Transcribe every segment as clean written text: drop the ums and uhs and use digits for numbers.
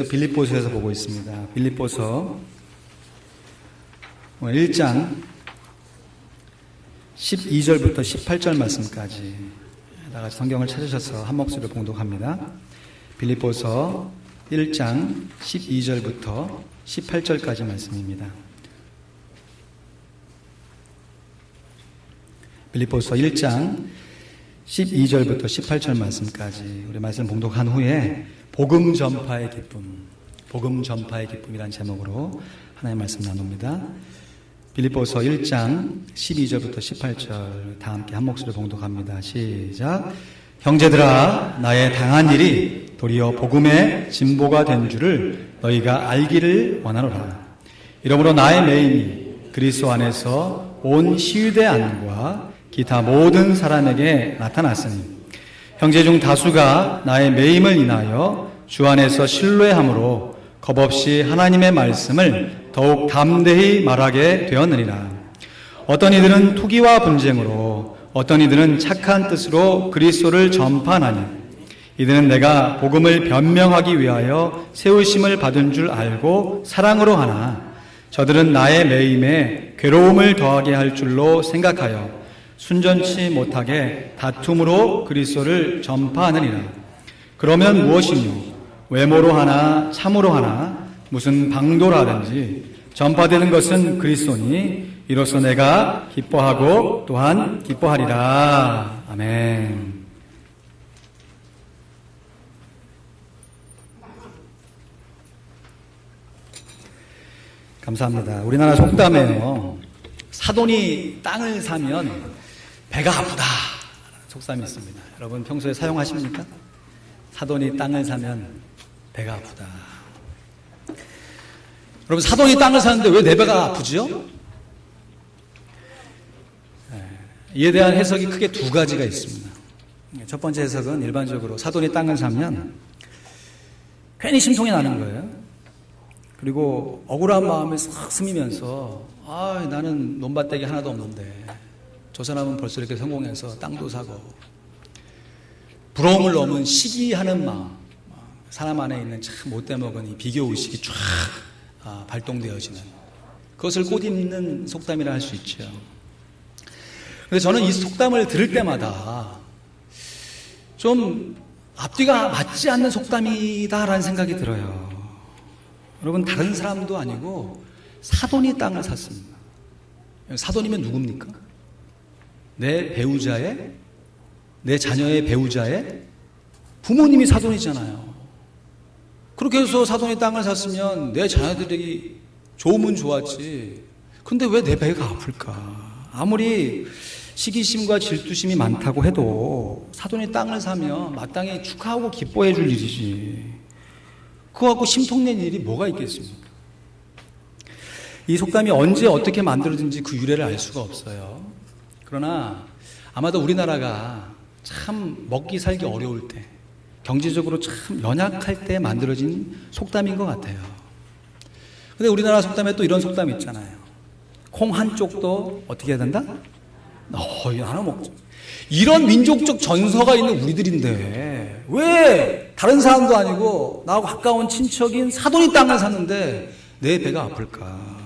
빌립보서에서 보고 있습니다. 빌립보서 1장 12절부터 18절 말씀까지 다 같이 성경을 찾으셔서 한 목소리로 봉독합니다. 빌립보서 1장 12절부터 18절까지 말씀입니다. 빌립보서 1장 12절부터 18절 말씀까지 우리 말씀 봉독한 후에 복음 전파의 기쁨이라는 제목으로 하나님의 말씀 나눕니다. 빌립보서 1장 12절부터 18절 다 함께 한 목소리로 봉독합니다. 시작. 형제들아, 나의 당한 일이 도리어 복음의 진보가 된 줄을 너희가 알기를 원하노라. 이러므로 나의 매임이 그리스도 안에서 온 시유대 안과 기타 모든 사람에게 나타났으니 형제 중 다수가 나의 매임을 인하여 주 안에서 신뢰함으로 겁없이 하나님의 말씀을 더욱 담대히 말하게 되었느니라. 어떤 이들은 투기와 분쟁으로, 어떤 이들은 착한 뜻으로 그리스도를 전파하나니 이들은 내가 복음을 변명하기 위하여 세우심을 받은 줄 알고 사랑으로 하나 저들은 나의 매임에 괴로움을 더하게 할 줄로 생각하여 순전치 못하게 다툼으로 그리스도를 전파하느니라. 그러면 무엇이뇨? 외모로 하나 참으로 하나 무슨 방도라든지 전파되는 것은 그리스도니 이로써 내가 기뻐하고 또한 기뻐하리라. 아멘. 감사합니다. 우리나라 속담에요, 사돈이 땅을 사면 배가 아프다 속담이 있습니다. 여러분 평소에 사용하십니까? 사돈이 땅을 사면 배가 아프다. 여러분, 사돈이 땅을 사는데 왜 내 배가 아프죠? 이에 대한 해석이 크게 두 가지가 있습니다. 첫 번째 해석은 일반적으로 사돈이 땅을 사면 괜히 심통이 나는 거예요. 그리고 억울한 마음이 싹 스미면서 나는 논밭대기 하나도 없는데 저 사람은 벌써 이렇게 성공해서 땅도 사고, 부러움을 넘은 시기하는 마음, 사람 안에 있는 참 못돼먹은 이 비교의식이 쫙 발동되어지는, 그것을 꽃입는 속담이라 할 수 있죠. 그래서 저는 이 속담을 들을 때마다 좀 앞뒤가 맞지 않는 속담이다라는 생각이 들어요. 여러분, 다른 사람도 아니고 사돈이 땅을 샀습니다. 사돈이면 누굽니까? 내 배우자의, 내 자녀의 배우자의 부모님이 사돈이잖아요. 그렇게 해서 사돈이 땅을 샀으면 내 자녀들이 좋으면 좋았지. 근데 왜 내 배가 아플까? 아무리 시기심과 질투심이 많다고 해도 사돈이 땅을 사면 마땅히 축하하고 기뻐해 줄 일이지. 그거 갖고 심통낸 일이 뭐가 있겠습니까? 이 속담이 언제 어떻게 만들어진지 그 유래를 알 수가 없어요. 그러나 아마도 우리나라가 참 먹기 살기 어려울 때, 경제적으로 참 연약할 때 만들어진 속담인 것 같아요. 근데 우리나라 속담에 또 이런 속담이 있잖아요. 콩 한 쪽도 어떻게 해야 된다? 나눠 먹자. 이런 민족적 전서가 있는 우리들인데 왜 다른 사람도 아니고 나하고 가까운 친척인 사돈이 땅을 샀는데 내 배가 아플까?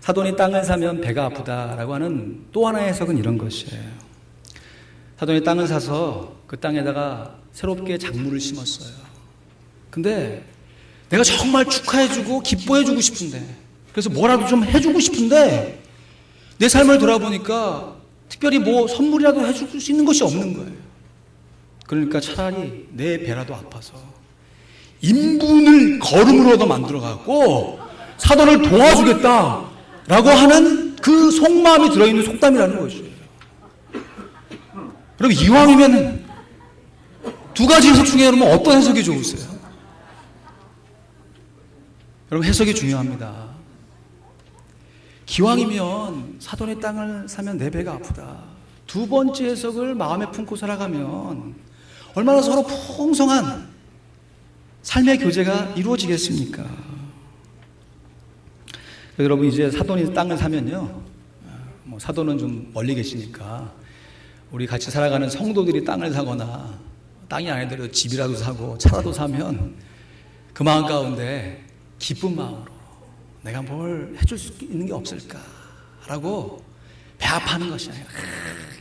사돈이 땅을 사면 배가 아프다라고 하는 또 하나의 해석은 이런 것이에요. 사돈이 땅을 사서 그 땅에다가 새롭게 작물을 심었어요. 근데 내가 정말 축하해주고 기뻐해주고 싶은데, 그래서 뭐라도 좀 해주고 싶은데 내 삶을 돌아보니까 특별히 뭐 선물이라도 해줄 수 있는 것이 없는 거예요. 그러니까 차라리 내 배라도 아파서 인분을 거름으로도 만들어갖고 사돈을 도와주겠다라고 하는 그 속마음이 들어있는 속담이라는 것이에요. 여러분, 이왕이면 두 가지 해석 중에 여러분 어떤 해석이 좋으세요? 여러분, 해석이 중요합니다. 기왕이면 사돈의 땅을 사면 내 배가 아프다. 두 번째 해석을 마음에 품고 살아가면 얼마나 서로 풍성한 삶의 교제가 이루어지겠습니까? 여러분, 이제 사돈이 땅을 사면요, 사돈은 좀 멀리 계시니까 우리 같이 살아가는 성도들이 땅을 사거나 땅이 아니더라도 집이라도 사고 차라도 사면 그 마음 가운데 기쁜 마음으로 내가 뭘 해줄 수 있는 게 없을까라고 배합하는 것이 아니라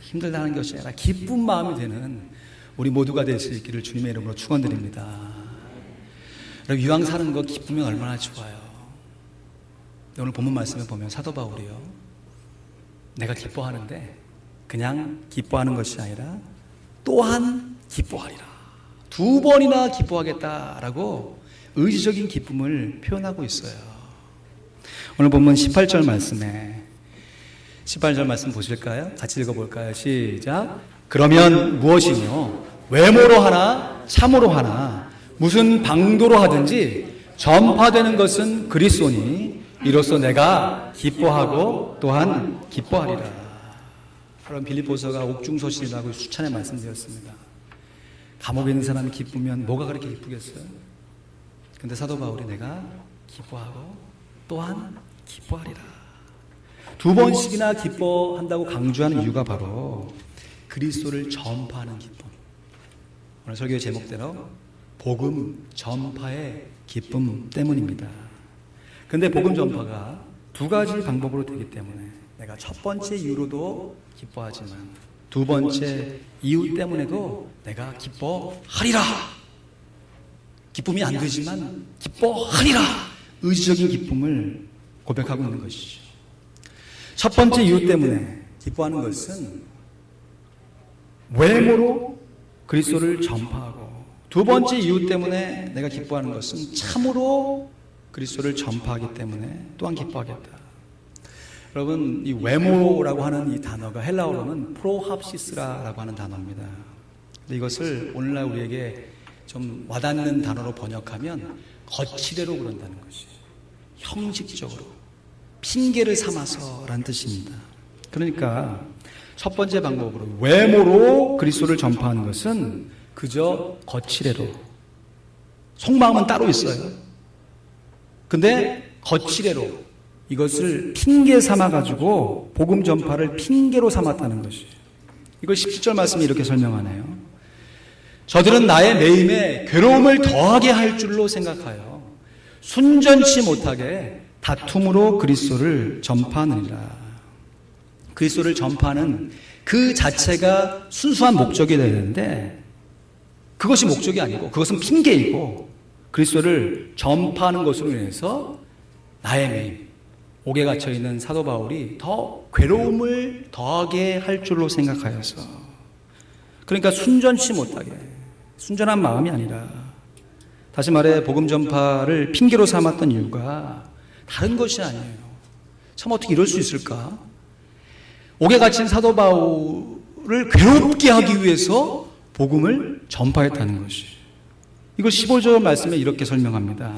힘들다는 것이 아니라 기쁜 마음이 되는 우리 모두가 될 수 있기를 주님의 이름으로 축원드립니다. 여러분, 이왕 사는 거 기쁘면 얼마나 좋아요. 오늘 본문 말씀을 보면 사도 바울이요, 내가 기뻐하는데 그냥 기뻐하는 것이 아니라 또한 기뻐하리라, 2번이나 기뻐하겠다라고 의지적인 기쁨을 표현하고 있어요. 오늘 본문 18절 말씀에 18절 말씀 보실까요? 같이 읽어볼까요? 시작. 그러면 무엇이뇨? 외모로 하나 참으로 하나 무슨 방도로 하든지 전파되는 것은 그리스도니 이로써 내가 기뻐하고 또한 기뻐하리라. 그럼 빌립보서가 옥중서신이라고 수찬에 말씀드렸습니다. 감옥에 있는 사람이 기쁘면 뭐가 그렇게 기쁘겠어요? 근데 사도 바울이 내가 기뻐하고 또한 기뻐하리라. 2번씩이나 기뻐한다고 강조하는 이유가 바로 그리스도를 전파하는 기쁨. 오늘 설교의 제목대로 복음 전파의 기쁨 때문입니다. 근데 복음 전파가 2가지 방법으로 되기 때문에 내가 첫 번째 이유로도 기뻐하지만 2번째 이유 때문에도 내가 기뻐하리라. 기쁨이 안 되지만 기뻐하리라. 의지적인 기쁨을 고백하고 있는 것이죠. 첫 번째 이유 때문에 기뻐하는 것은 외모로 그리스도를 전파하고, 2번째 이유 때문에 내가 기뻐하는 것은 참으로 그리스도를 전파하기 때문에 또한 기뻐하겠다. 여러분, 이 외모라고 하는 이 단어가 헬라어로는 프로합시스라고 하는 단어입니다. 근데 이것을 오늘날 우리에게 좀 와닿는 단어로 번역하면 거칠애로 그런다는 것이, 형식적으로 핑계를 삼아서라는 뜻입니다. 그러니까 첫 번째 방법으로 외모로 그리스도를 전파하는 것은 그저 거칠애로, 속마음은 따로 있어요. 근데 거칠애로 이것을 핑계 삼아가지고 복음 전파를 핑계로 삼았다는 것이, 이걸 17절 말씀이 이렇게 설명하네요. 저들은 나의 매임에 괴로움을 더하게 할 줄로 생각하여 순전치 못하게 다툼으로 그리스도를 전파하느니라. 그리스도를 전파하는 그 자체가 순수한 목적이 되는데 그것이 목적이 아니고 그것은 핑계이고, 그리스도를 전파하는 것으로 인해서 나의 매임, 옥에 갇혀있는 사도 바울이 더 괴로움을 더하게 할 줄로 생각하여서, 그러니까 순전치 못하게, 순전한 마음이 아니라, 다시 말해 복음 전파를 핑계로 삼았던 이유가 다른 것이 아니에요. 참 어떻게 이럴 수 있을까? 옥에 갇힌 사도 바울을 괴롭게 하기 위해서 복음을 전파했다는 것이, 이걸 15절 말씀에 이렇게 설명합니다.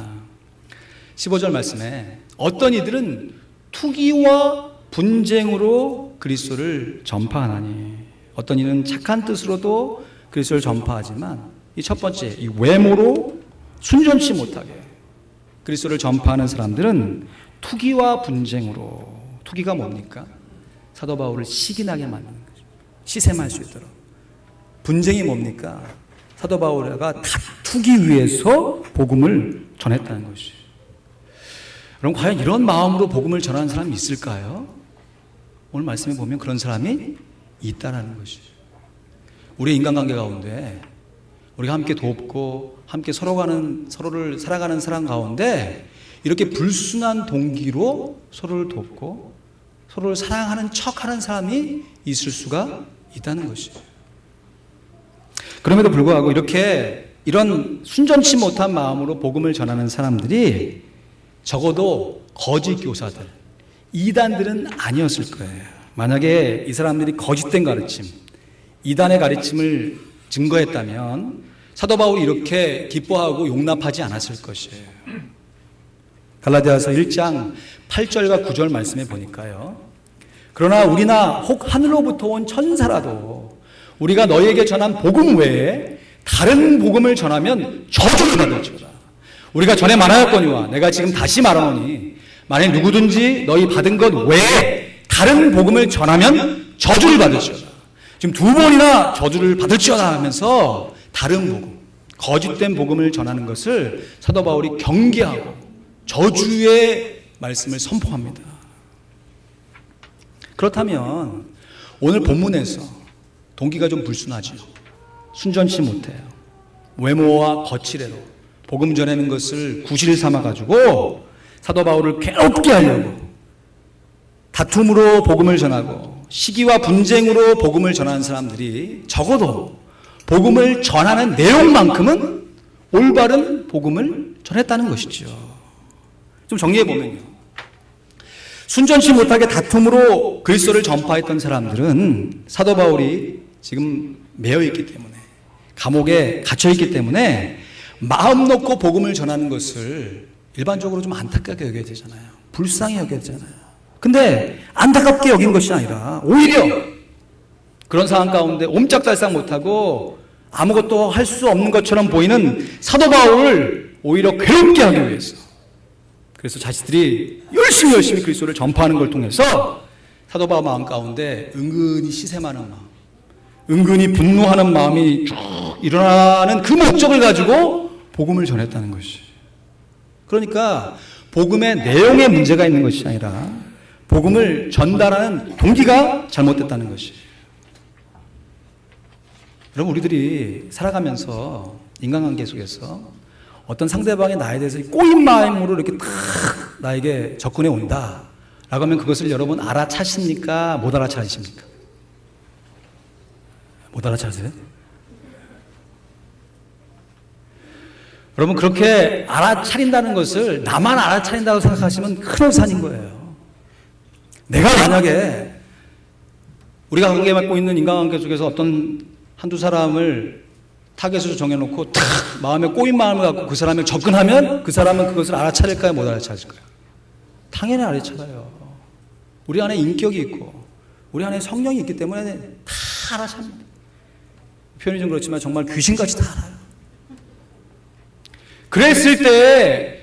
15절 말씀에 어떤 이들은 투기와 분쟁으로 그리스도를 전파하나니, 어떤 이는 착한 뜻으로도 그리스도를 전파하지만 이 첫 번째, 이 외모로 순전치 못하게 그리스도를 전파하는 사람들은 투기와 분쟁으로, 투기가 뭡니까? 사도 바울을 시기나게 만드는 거죠. 시샘할 수 있도록. 분쟁이 뭡니까? 사도 바울가 다투기 위해서 복음을 전했다는 것이. 그럼 과연 이런 마음으로 복음을 전하는 사람이 있을까요? 오늘 말씀에 보면 그런 사람이 있다라는 것이죠. 우리의 인간관계 가운데 우리가 함께 돕고 함께 서로를 살아가는 사람 가운데 이렇게 불순한 동기로 서로를 돕고 서로를 사랑하는 척하는 사람이 있을 수가 있다는 것이죠. 그럼에도 불구하고 이런 순전치 못한 마음으로 복음을 전하는 사람들이 적어도 거짓 교사들, 이단들은 아니었을 거예요. 만약에 이 사람들이 거짓된 가르침, 이단의 가르침을 증거했다면 사도 바울이 이렇게 기뻐하고 용납하지 않았을 것이에요. 갈라디아서 1장 8절과 9절 말씀에 보니까요. 그러나 우리나 혹 하늘로부터 온 천사라도 우리가 너희에게 전한 복음 외에 다른 복음을 전하면 저주를 받을지어다. 우리가 전에 말하였거니와 내가 지금 다시 말하노니 만일 누구든지 너희 받은 것 외에 다른 복음을 전하면 저주를 받을지어다. 지금 2번이나 저주를 받을지어다 하면서 다른 복음, 거짓된 복음을 전하는 것을 사도 바울이 경계하고 저주의 말씀을 선포합니다. 그렇다면 오늘 본문에서 동기가 좀 불순하죠. 순전치 못해요. 외모와 거칠애로 복음 전하는 것을 구실 삼아가지고 사도 바울을 괴롭게 하려고 다툼으로 복음을 전하고 시기와 분쟁으로 복음을 전하는 사람들이 적어도 복음을 전하는 내용만큼은 올바른 복음을 전했다는 것이죠. 좀 정리해보면요, 순전치 못하게 다툼으로 그리스도를 전파했던 사람들은 사도 바울이 지금 매여있기 때문에, 감옥에 갇혀있기 때문에 마음 놓고 복음을 전하는 것을 일반적으로 좀 안타깝게 여겨야 되잖아요. 불쌍히 여겨야 되잖아요. 근데 안타깝게 여긴 것이 아니라 오히려 그런 상황 가운데 옴짝달싹 못하고 아무것도 할 수 없는 것처럼 보이는 사도 바울을 오히려 괴롭게 하기 위해서, 그래서 자신들이 열심히 그리스도를 전파하는 걸 통해서 사도 바울 마음 가운데 은근히 시샘하는 마음, 은근히 분노하는 마음이 쭉 일어나는 그 목적을 가지고 복음을 전했다는 것이. 그러니까 복음의 내용에 문제가 있는 것이 아니라 복음을 전달하는 동기가 잘못됐다는 것이. 여러분, 우리들이 살아가면서 인간관계 속에서 어떤 상대방이 나에 대해서 꼬인 마음으로 이렇게 탁 나에게 접근해 온다 라고 하면 그것을 여러분 알아차십니까? 못 알아차리십니까? 못 알아차세요? 여러분, 그렇게 알아차린다는 것을 나만 알아차린다고 생각하시면 큰 오산인 거예요. 내가 만약에 우리가 관계 맺고 있는 인간관계 속에서 어떤 한두 사람을 타겟으로 정해놓고 탁 마음에 꼬인 마음을 갖고 그 사람을 접근하면 그 사람은 그것을 알아차릴까요? 못 알아차릴까요? 당연히 알아차려요. 우리 안에 인격이 있고 우리 안에 성령이 있기 때문에 다 알아찹니다. 표현이 좀 그렇지만 정말 귀신같이 다 알아요. 그랬을 때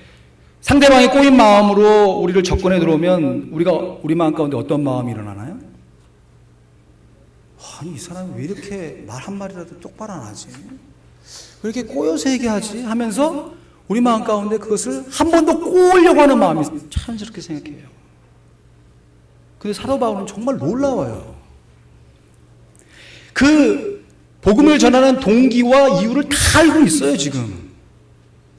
상대방이 꼬인 마음으로 우리를 접근해 들어오면 우리 마음 가운데 어떤 마음이 일어나나요? 아니, 이 사람이 왜 이렇게 말 한마디라도 똑바로 안 하지? 왜 이렇게 꼬여서 얘기하지? 하면서 우리 마음 가운데 그것을 한 번 더 꼬으려고 하는 마음이 자연스럽게 생각해요. 근데 사도 바울은 정말 놀라워요. 그 복음을 전하는 동기와 이유를 다 알고 있어요, 지금.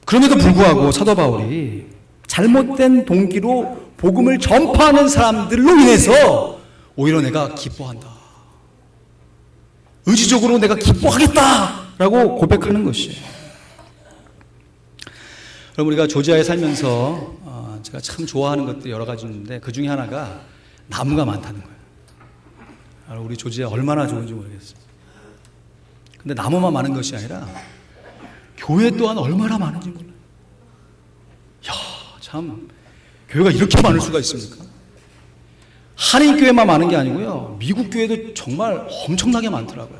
그럼에도 불구하고 사도 바울이 잘못된 동기로 복음을 전파하는 사람들로 인해서 오히려 내가 기뻐한다, 의지적으로 내가 기뻐하겠다라고 고백하는 것이에요. 여러분, 우리가 조지아에 살면서 제가 참 좋아하는 것들이 여러 가지 있는데 그 중에 하나가 나무가 많다는 거예요. 우리 조지아 얼마나 좋은지 모르겠어요. 근데 나무만 많은 것이 아니라 교회 또한 얼마나 많은지 몰라요. 이야, 참 교회가 이렇게 많을 수가 있습니까? 한인교회만 많은 게 아니고요, 미국 교회도 정말 엄청나게 많더라고요.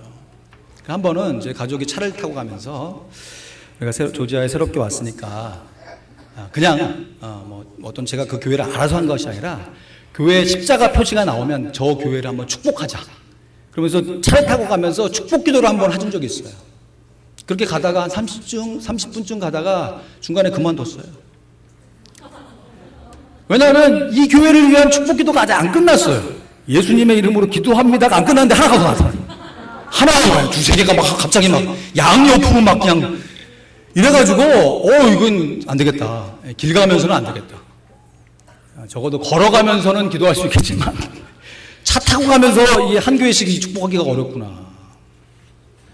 한 번은 제 가족이 차를 타고 가면서 내가 조지아에 새롭게 왔으니까 그냥 어떤 제가 그 교회를 알아서 한 것이 아니라 교회 십자가 표시가 나오면 저 교회를 한번 축복하자 그러면서 차를 타고 가면서 축복 기도를 한번 해준 적이 있어요. 그렇게 가다가 한 30분쯤 가다가 중간에 그만뒀어요. 왜냐하면 이 교회를 위한 축복 기도가 아직 안 끝났어요. 예수님의 이름으로 기도합니다가 안 끝났는데 하나가 더 나타나요. 하나가 두세 개가 막 갑자기 막 양옆으로 막 그냥 이래가지고 이건 안 되겠다. 길 가면서는 안 되겠다. 적어도 걸어가면서는 기도할 수 있겠지만 차 타고 가면서 이 한 교회씩 축복하기가 어렵구나.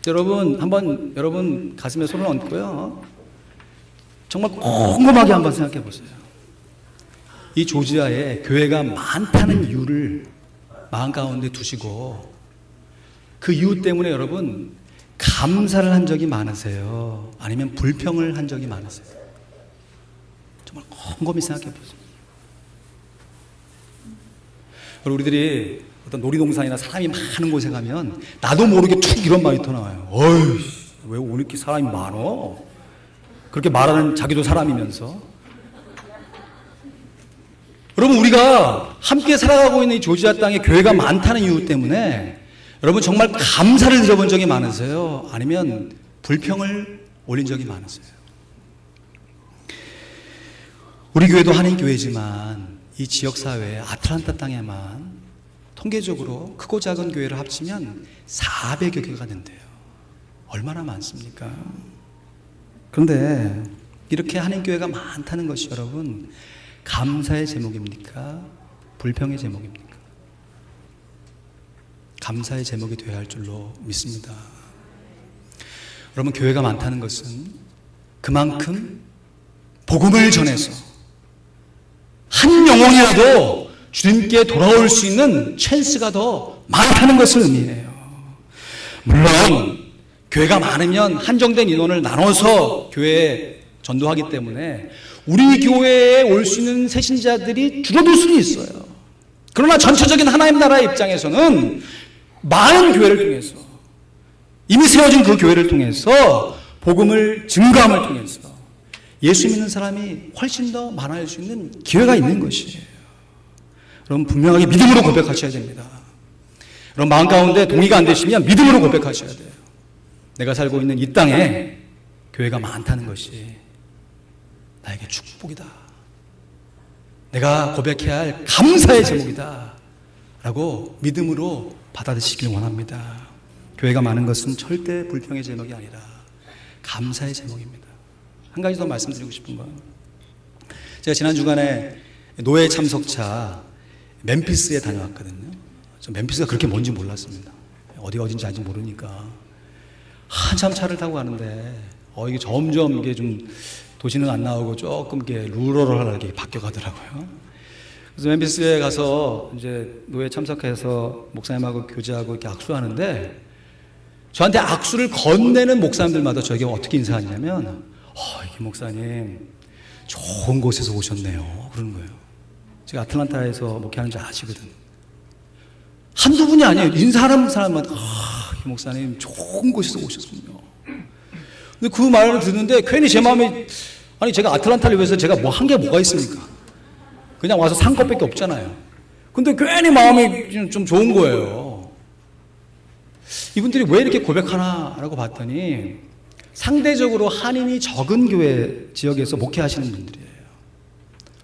여러분 가슴에 손을 얹고요, 정말 꼼꼼하게 한번 생각해 보세요. 이 조지아에 교회가 많다는 이유를 마음 가운데 두시고 그 이유 때문에 여러분 감사를 한 적이 많으세요? 아니면 불평을 한 적이 많으세요? 정말 꼼꼼히 생각해 보세요. 우리들이 어떤 놀이동산이나 사람이 많은 곳에 가면 나도 모르게 툭 이런 말이 더 나와요. 어이, 왜 오늘 이렇게 사람이 많어? 그렇게 말하는 자기도 사람이면서. 여러분, 우리가 함께 살아가고 있는 이 조지아 땅에 교회가 많다는 이유 때문에 여러분 정말 감사를 드려본 적이 많으세요? 아니면 불평을 올린 적이 많았어요. 우리 교회도 한인교회지만 이 지역사회 아틀란타 땅에만 통계적으로 크고 작은 교회를 합치면 400여 개가 된대요. 얼마나 많습니까? 그런데 이렇게 한인교회가 많다는 것이 여러분 감사의 제목입니까? 불평의 제목입니까? 감사의 제목이 되어야 할 줄로 믿습니다. 여러분, 교회가 많다는 것은 그만큼 복음을 전해서 한 영혼이라도 주님께 돌아올 수 있는 찬스가 더 많다는 것을 의미해요. 물론 교회가 많으면 한정된 인원을 나눠서 교회에 전도하기 때문에 우리 교회에 올 수 있는 새신자들이 줄어들 수는 있어요. 그러나 전체적인 하나님 나라의 입장에서는 많은 교회를 통해서, 이미 세워진 그 교회를 통해서 복음을 증거함을 통해서 예수 믿는 사람이 훨씬 더 많아질 수 있는 기회가 있는 것이에요. 여러분, 분명하게 믿음으로 고백하셔야 됩니다. 여러분, 마음 가운데 동의가 안 되시면 믿음으로 고백하셔야 돼요. 내가 살고 있는 이 땅에 교회가 많다는 것이 나에게 축복이다. 내가 고백해야 할 감사의 제목이다. 라고 믿음으로 받아들이시길 원합니다. 교회가 많은 것은 절대 불평의 제목이 아니라 감사의 제목입니다. 한 가지 더 말씀드리고 싶은 건, 제가 지난 주간에 노예 참석차 멤피스에 다녀왔거든요. 저 멤피스가 그렇게 뭔지 몰랐습니다. 어디가 어딘지 아직 모르니까 한참 차를 타고 가는데 이게 점점 이게 좀 도시는 안 나오고 조금 이렇게 루럴하게 바뀌어가더라고요. 그래서 멤피스에 가서 이제 노예 참석해서 목사님하고 교제하고 이렇게 악수하는데, 저한테 악수를 건네는 목사님들마다 저에게 어떻게 인사하냐면, 이게 목사님 좋은 곳에서 오셨네요. 그러는 거예요. 제가 아틀란타에서 목회하는 줄 아시거든. 한두 분이 아니에요. 인사하는 사람마다 이 목사님 좋은 곳에서 오셨군요. 근데 그 말을 듣는데 괜히 제 마음이, 아니 제가 아틀란타를 위해서 제가 뭐 한 게 뭐가 있습니까? 그냥 와서 산 것밖에 없잖아요. 근데 괜히 마음이 좀 좋은 거예요. 이분들이 왜 이렇게 고백하나라고 봤더니 상대적으로 한인이 적은 교회 지역에서 목회하시는 분들이에요.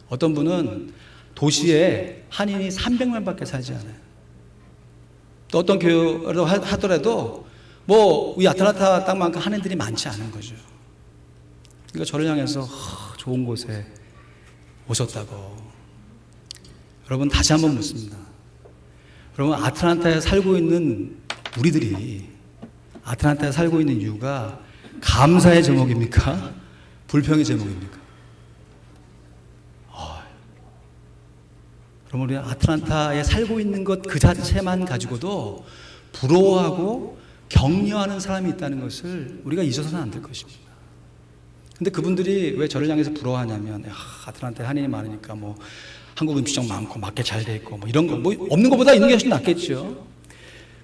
어떤 분은 도시에 한인이 300만밖에 살지 않아요. 또 어떤 교회를 하더라도 뭐 이 아틀란타 땅만큼 한인들이 많지 않은 거죠. 그러니까 저를 향해서 좋은 곳에 오셨다고. 여러분, 다시 한번 묻습니다. 여러분, 아틀란타에 살고 있는 우리들이 아틀란타에 살고 있는 이유가 감사의 제목입니까? 불평의 제목입니까? 여러분, 우리 아틀란타에 살고 있는 것 그 자체만 가지고도 부러워하고 격려하는 사람이 있다는 것을 우리가 잊어서는 안 될 것입니다. 근데 그분들이 왜 저를 향해서 부러워하냐면, 아틀란타에 한인이 많으니까 뭐 한국 음식점 많고 맞게 잘 돼 있고 뭐 이런 거, 뭐 없는 것보다 있는 게 훨씬 낫겠죠.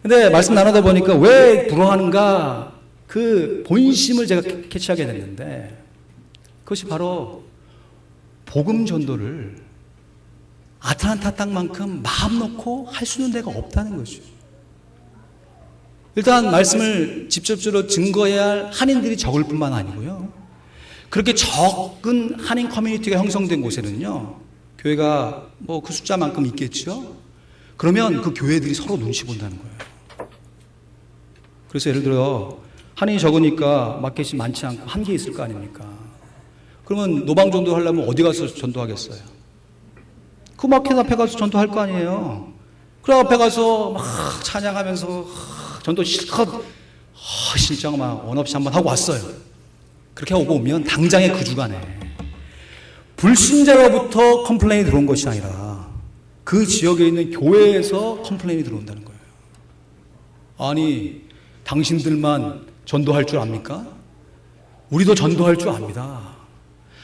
근데 말씀 나누다 보니까 왜 부러워하는가, 그 본심을 제가 캐치하게 됐는데, 그것이 바로 복음 전도를 아틀란타 땅만큼 마음 놓고 할 수 있는 데가 없다는 거죠. 일단 말씀을 직접적으로 증거해야 할 한인들이 적을 뿐만 아니고요, 그렇게 적은 한인 커뮤니티가 형성된 곳에는요, 교회가 뭐 그 숫자만큼 있겠죠. 그러면 그 교회들이 서로 눈치 본다는 거예요. 그래서 예를 들어 한인이 적으니까 마켓이 많지 않고 한 개 있을 거 아닙니까? 그러면 노방 전도 하려면 어디 가서 전도하겠어요? 그 마켓 앞에 가서 전도할 거 아니에요. 그 앞에 가서 막 찬양하면서 전도 실컷 실장 막 원 없이 한번 하고 왔어요. 그렇게 오고 오면 당장에 그 주간에 불신자로부터 컴플레인이 들어온 것이 아니라 그 지역에 있는 교회에서 컴플레인이 들어온다는 거예요. 아니, 당신들만 전도할 줄 압니까? 우리도 전도할 줄 압니다.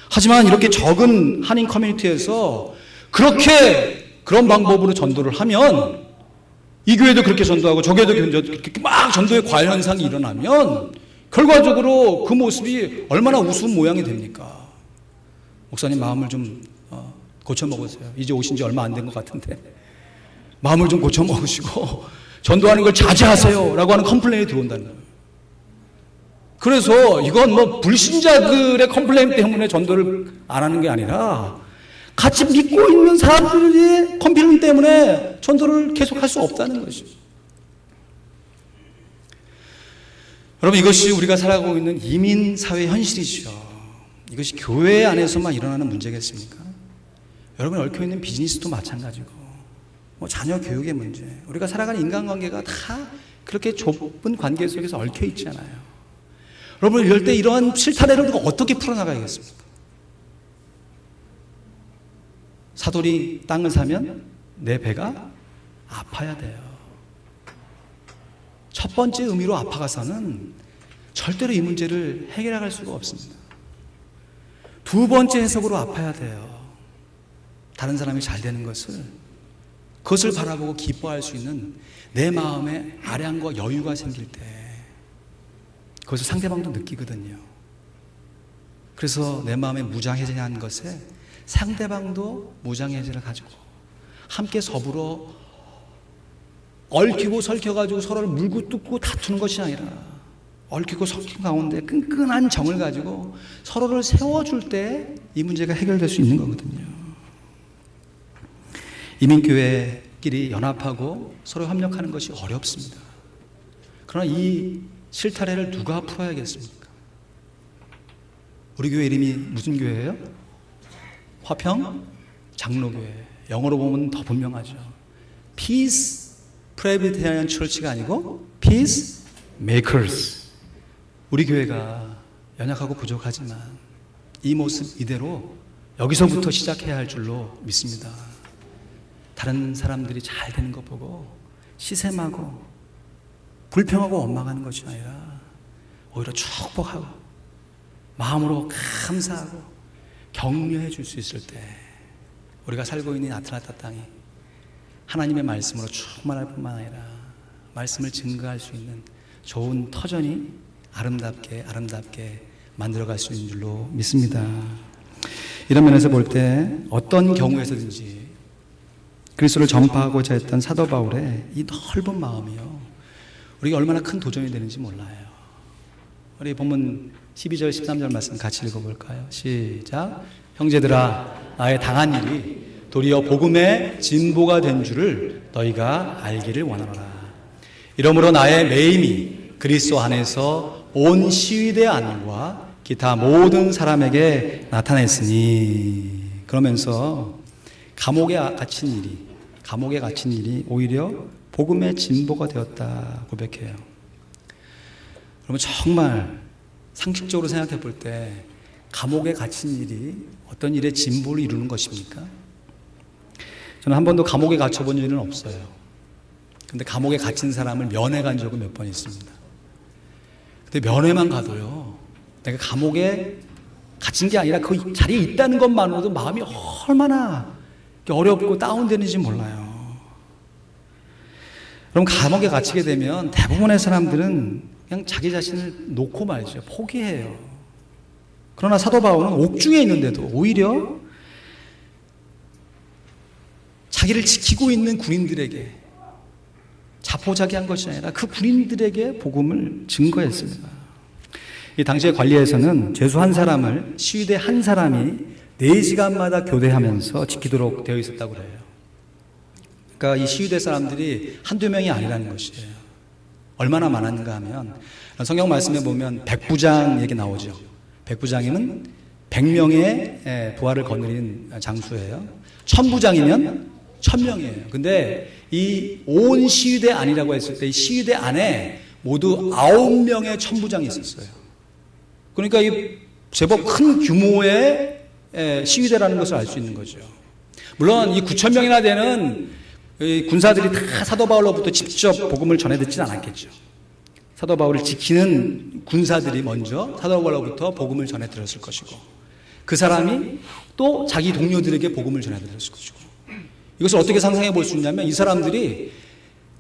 하지만 이렇게 적은 한인 커뮤니티에서 그렇게 그런 방법으로 전도를 하면, 이 교회도 그렇게 전도하고 저 교회도 그렇게 막 전도의 과현상이 일어나면 결과적으로 그 모습이 얼마나 우스운 모양이 됩니까? 목사님, 마음을 좀 고쳐먹으세요. 이제 오신 지 얼마 안 된 것 같은데 마음을 좀 고쳐먹으시고 전도하는 걸 자제하세요 라고 하는 컴플레인이 들어온다는 거예요. 그래서 이건 뭐 불신자들의 컴플레인 때문에 전도를 안 하는 게 아니라 같이 믿고 있는 사람들의 컴플레인 때문에 전도를 계속할 수 없다는 것이죠. 여러분, 이것이 우리가 살아가고 있는 이민 사회 현실이죠. 이것이 교회 안에서만 일어나는 문제겠습니까? 여러분, 얽혀 있는 비즈니스도 마찬가지고, 뭐 자녀 교육의 문제, 우리가 살아가는 인간관계가 다 그렇게 좁은 관계 속에서 얽혀 있잖아요. 여러분, 이럴 때 이러한 실타래를 우리가 어떻게 풀어나가야겠습니까? 사돌이 땅을 사면 내 배가 아파야 돼요. 첫 번째 의미로 아파가서는 절대로 이 문제를 해결할 수가 없습니다. 두 번째 해석으로 아파야 돼요. 다른 사람이 잘 되는 것을, 그것을 바라보고 기뻐할 수 있는 내 마음에 아량과 여유가 생길 때 그것을 상대방도 느끼거든요. 그래서 내 마음에 무장해제한 것에 상대방도 무장해제를 가지고 함께 서불어 얽히고 설켜가지고 서로를 물고 뜯고 다투는 것이 아니라 얽히고 설킨 가운데 끈끈한 정을 가지고 서로를 세워줄 때 이 문제가 해결될 수 있는 거거든요. 이민교회끼리 연합하고 서로 협력하는 것이 어렵습니다. 그러나 이 실타래를 누가 풀어야겠습니까? 우리 교회 이름이 무슨 교회예요? 화평 장로교회. 영어로 보면 더 분명하죠. Peace Presbyterian Church가 아니고 Peace Makers. 우리 교회가 연약하고 부족하지만 이 모습 이대로 여기서부터 시작해야 할 줄로 믿습니다. 다른 사람들이 잘 되는 것 보고 시샘하고 불평하고 원망하는 것이 아니라 오히려 축복하고 마음으로 감사하고 격려해 줄 수 있을 때 우리가 살고 있는 아틀란타 땅이 하나님의 말씀으로 충만할 뿐만 아니라 말씀을 증거할 수 있는 좋은 터전이 아름답게 만들어갈 수 있는 줄로 믿습니다. 이런 면에서 볼 때 어떤 경우에서든지 그리스도를 전파하고자 했던 사도 바울의 이 넓은 마음이요, 우리가 얼마나 큰 도전이 되는지 몰라요. 우리 본문 12절 13절 말씀 같이 읽어볼까요? 시작. 형제들아, 나의 당한 일이 도리어 복음의 진보가 된 줄을 너희가 알기를 원하노라. 이러므로 나의 매임이 그리스도 안에서 온 시위대 안과 기타 모든 사람에게 나타냈으니. 그러면서 감옥에 갇힌 일이 오히려 복음의 진보가 되었다 고백해요. 그러면 정말 상식적으로 생각해 볼 때 감옥에 갇힌 일이 어떤 일의 진보를 이루는 것입니까? 저는 한 번도 감옥에 갇혀본 일은 없어요. 근데 감옥에 갇힌 사람을 면회 간 적은 몇 번 있습니다. 근데 면회만 가도요, 내가 감옥에 갇힌 게 아니라 그 자리에 있다는 것만으로도 마음이 얼마나 어렵고 다운되는지 몰라요. 그럼 감옥에 갇히게 되면 대부분의 사람들은 그냥 자기 자신을 놓고 말이죠. 포기해요. 그러나 사도 바울은 옥중에 있는데도 오히려 자기를 지키고 있는 군인들에게 자포자기한 것이 아니라 그 군인들에게 복음을 증거했습니다. 이 당시의 관리에서는 죄수 한 사람을 시위대 한 사람이 4시간마다 교대하면서 지키도록 되어 있었다고 그래요. 그러니까 이 시위대 사람들이 한두 명이 아니라는 것이에요. 얼마나 많았는가 하면 성경 말씀에 보면 백부장 얘기 나오죠. 백부장이면 100명의 부하를 거느린 장수예요. 천부장이면 1000명이에요. 근데 이 온 시위대 안이라고 했을 때 이 시위대 안에 모두 9명의 천부장이 있었어요. 그러니까 이 제법 큰 규모의 시위대라는 것을 알 수 있는 거죠. 물론 이 9,000명이나 되는 군사들이 다 사도 바울로부터 직접 복음을 전해 듣지는 않았겠죠. 사도 바울을 지키는 군사들이 먼저 사도 바울로부터 복음을 전해 들었을 것이고, 그 사람이 또 자기 동료들에게 복음을 전해 들었을 것이고, 이것을 어떻게 상상해 볼 수 있냐면 이 사람들이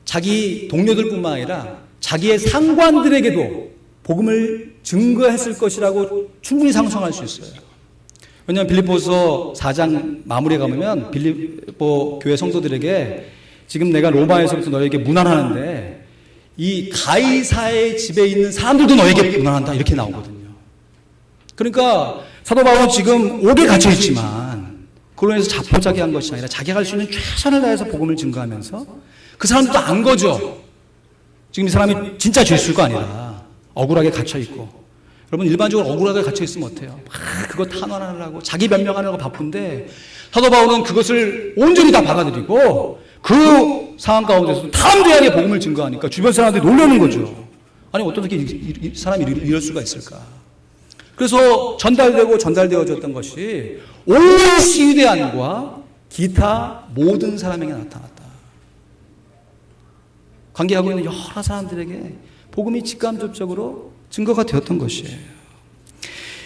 자기 동료들뿐만 아니라 자기의 상관들에게도 복음을 증거했을 것이라고 충분히 상상할 수 있어요. 왜냐하면 빌립보서 4장 마무리에 가면 빌립보 교회 성도들에게 지금 내가 로마에서부터 너에게 문안하는데 이 가이사의 집에 있는 사람들도 너에게 분한한다 이렇게 나오거든요. 그러니까 사도 바울은 지금 옥에 갇혀 있지만 그걸로 해서 자포자기한 것이 아니라 자기가 할 수 있는 최선을 다해서 복음을 증거하면서 그 사람들도 안 거죠. 지금 이 사람이 진짜 죄수가 아니라 억울하게 갇혀 있고, 여러분 일반적으로 억울하게 갇혀 있으면 어때요? 막 그거 탄원하느라고 자기 변명하느라고 바쁜데 사도 바울은 그것을 온전히 다 받아들이고 그 상황 가운데서도 담대하게 복음을 증거하니까 주변 사람들이 놀라는 거죠. 아니 어떻게 이 사람이 이럴 수가 있을까? 그래서 전달되어졌던 것이 온 시위대 안과 기타 모든 사람에게 나타났다. 관계하고 있는 여러 사람들에게 복음이 직간접적으로 증거가 되었던 것이에요.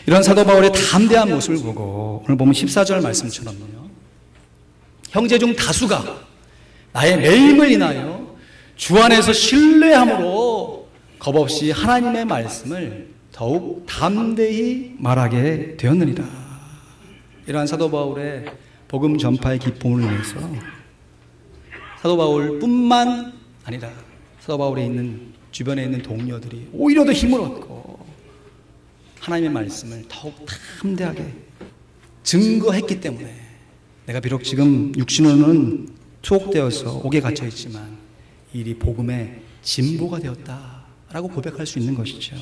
이런 사도 바울의 담대한 모습을 보고 오늘 보면 14절 말씀처럼요, 형제 중 다수가 나의 매임을 인하여 주 안에서 신뢰함으로 겁없이 하나님의 말씀을 더욱 담대히 말하게 되었느니라. 이러한 사도 바울의 복음 전파의 기쁨을 위해서 사도 바울뿐만 아니라 사도 바울에 있는 주변에 있는 동료들이 오히려 더 힘을 얻고 하나님의 말씀을 더욱 담대하게 증거했기 때문에 내가 비록 지금 육신으로는 투옥되어서 옥에 갇혀 있지만 일이 복음의 진보가 되었다라고 고백할 수 있는 것이죠.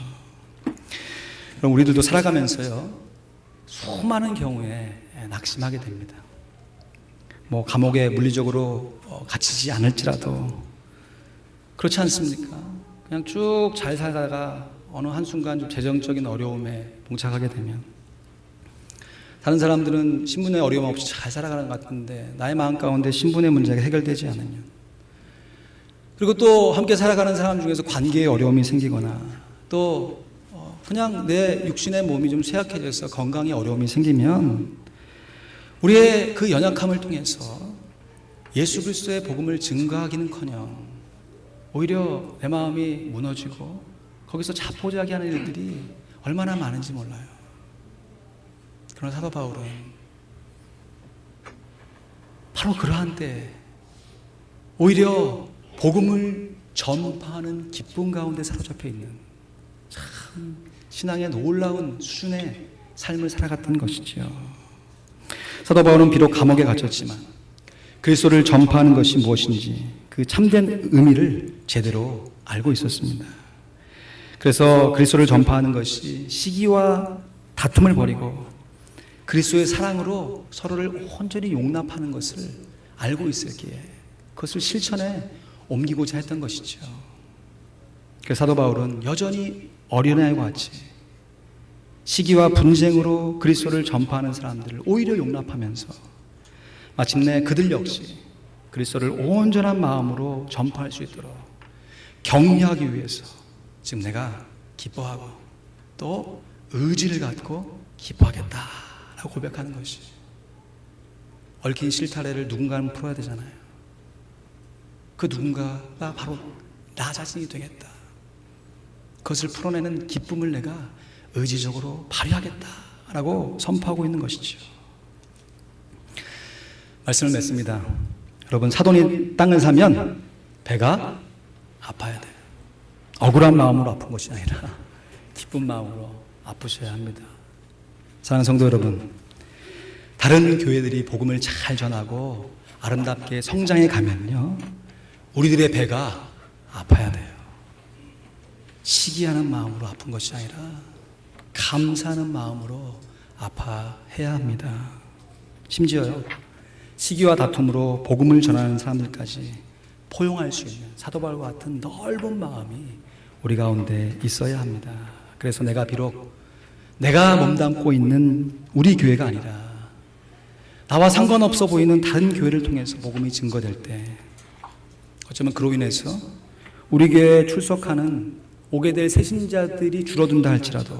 그럼 우리들도 살아가면서요, 수많은 경우에 낙심하게 됩니다. 뭐 감옥에 물리적으로 갇히지 않을지라도 그렇지 않습니까? 그냥 쭉 잘 살다가 어느 한순간 좀 재정적인 어려움에 봉착하게 되면 다른 사람들은 신분의 어려움 없이 잘 살아가는 것 같은데 나의 마음 가운데 신분의 문제가 해결되지 않으면, 그리고 또 함께 살아가는 사람 중에서 관계에 어려움이 생기거나 또 그냥 내 육신의 몸이 좀 쇠약해져서 건강에 어려움이 생기면 우리의 그 연약함을 통해서 예수 그리스도의 복음을 증거하기는커녕 오히려 내 마음이 무너지고 거기서 자포자기하는 일들이 얼마나 많은지 몰라요. 그러나 사도 바울은 바로 그러한 때 오히려 복음을 전파하는 기쁨 가운데 사로잡혀 있는 참 신앙의 놀라운 수준의 삶을 살아갔던 것이죠. 사도 바울은 비록 감옥에 갇혔지만 그리스도를 전파하는 것이 무엇인지 그 참된 의미를 제대로 알고 있었습니다. 그래서 그리스도를 전파하는 것이 시기와 다툼을 버리고 그리스도의 사랑으로 서로를 온전히 용납하는 것을 알고 있었기에 그것을 실천에 옮기고자 했던 것이죠. 그래서 사도 바울은 여전히 어린아이와 같이 시기와 분쟁으로 그리스도를 전파하는 사람들을 오히려 용납하면서 마침내 그들 역시 그리스도를 온전한 마음으로 전파할 수 있도록 격려하기 위해서 지금 내가 기뻐하고 또 의지를 갖고 기뻐하겠다라고 고백하는 것이, 얽힌 실타래를 누군가는 풀어야 되잖아요. 그 누군가가 바로 나 자신이 되겠다. 그것을 풀어내는 기쁨을 내가 의지적으로 발휘하겠다라고 선포하고 있는 것이죠. 말씀을 맺습니다. 여러분, 사돈이 땅을 사면 배가 아파야 돼요. 억울한 마음으로 아픈 것이 아니라 기쁜 마음으로 아프셔야 합니다. 사랑하는 성도 여러분, 다른 교회들이 복음을 잘 전하고 아름답게 성장해 가면요, 우리들의 배가 아파야 돼요. 시기하는 마음으로 아픈 것이 아니라 감사하는 마음으로 아파해야 합니다. 심지어요, 시기와 다툼으로 복음을 전하는 사람들까지 포용할 수 있는 사도 바울과 같은 넓은 마음이 우리 가운데 있어야 합니다. 그래서 내가 몸담고 있는 우리 교회가 아니라 나와 상관없어 보이는 다른 교회를 통해서 복음이 증거될 때, 어쩌면 그로 인해서 우리 교회에 출석하는 오게 될 새신자들이 줄어든다 할지라도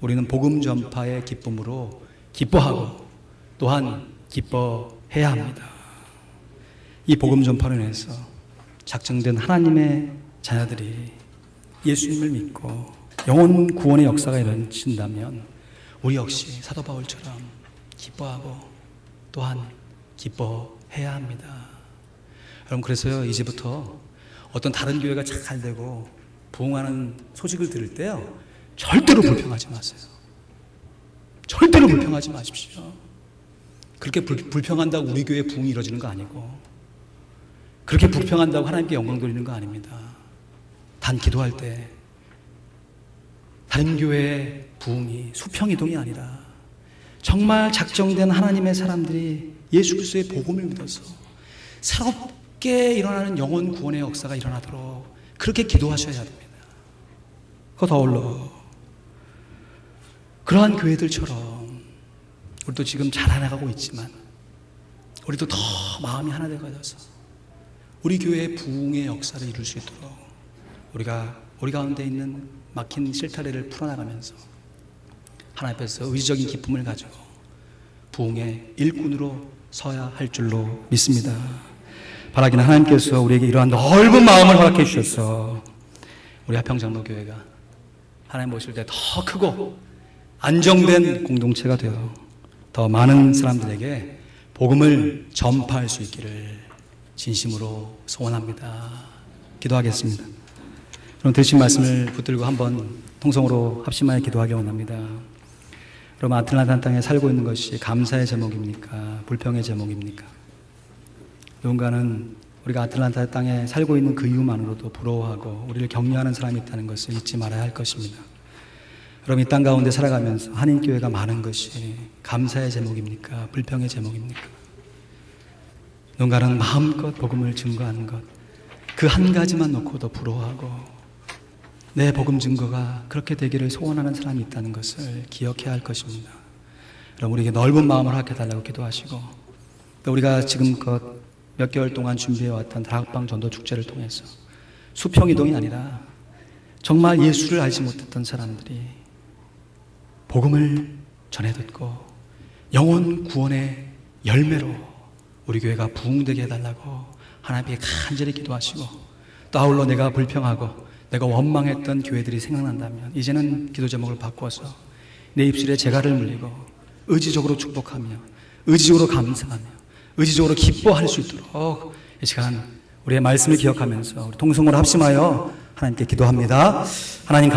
우리는 복음 전파의 기쁨으로 기뻐하고 또한 기뻐해야 합니다. 이 복음 전파로 인해서 작정된 하나님의 자녀들이 예수님을 믿고 영혼 구원의 역사가 일어난다면 우리 역시 사도 바울처럼 기뻐하고 또한 기뻐해야 합니다. 여러분, 그래서요, 이제부터 어떤 다른 교회가 잘 되고 부흥하는 소식을 들을 때요, 절대로 불평하지 마세요. 절대로 불평하지 마십시오. 그렇게 불평한다고 우리 교회 부흥이 이루어지는 거 아니고, 그렇게 불평한다고 하나님께 영광 돌리는 거 아닙니다. 단 기도할 때 다른 교회의 부흥이 수평이동이 아니라 정말 작정된 하나님의 사람들이 예수 그리스도의 복음을 믿어서 새롭게 일어나는 영혼 구원의 역사가 일어나도록 그렇게 기도하셔야 됩니다. 그거 더불어 그러한 교회들처럼 우리도 지금 자라나가고 있지만 우리도 더 마음이 하나 되어져서 우리 교회의 부흥의 역사를 이룰 수 있도록 우리가 우리 가운데 있는 막힌 실타래를 풀어나가면서 하나님 앞에서 의지적인 기쁨을 가지고 부흥의 일꾼으로 서야 할 줄로 믿습니다. 바라기는 하나님께서 우리에게 이러한 넓은 마음을 허락해 주셔서 우리 하평장로교회가 하나님 보실 때 더 크고 안정된 공동체가 되어 더 많은 사람들에게 복음을 전파할 수 있기를 진심으로 소원합니다. 기도하겠습니다. 그럼 드신 말씀을 붙들고 한번 통성으로 합심하여 기도하기 원합니다. 여러분, 아틀란타 땅에 살고 있는 것이 감사의 제목입니까? 불평의 제목입니까? 누군가는 우리가 아틀란타 땅에 살고 있는 그 이유만으로도 부러워하고 우리를 격려하는 사람이 있다는 것을 잊지 말아야 할 것입니다. 여러분, 이 땅 가운데 살아가면서 한인교회가 많은 것이 감사의 제목입니까? 불평의 제목입니까? 누군가는 마음껏 복음을 증거하는 것, 그 한 가지만 놓고도 부러워하고 내 복음 증거가 그렇게 되기를 소원하는 사람이 있다는 것을 기억해야 할 것입니다. 여러분, 우리에게 넓은 마음을 허락해달라고 기도하시고, 또 우리가 지금껏 몇 개월 동안 준비해왔던 다락방 전도 축제를 통해서 수평이동이 아니라 정말 예수를 알지 못했던 사람들이 복음을 전해 듣고 영혼 구원의 열매로 우리 교회가 부흥되게 해달라고 하나님께 간절히 기도하시고, 또 아울러 내가 불평하고 내가 원망했던 교회들이 생각난다면 이제는 기도 제목을 바꿔서 내 입술에 재갈을 물리고 의지적으로 축복하며 의지적으로 감사하며 의지적으로 기뻐할 수 있도록 이 시간 우리의 말씀을 기억하면서 우리 통성으로 합심하여 하나님께 기도합니다. 하나님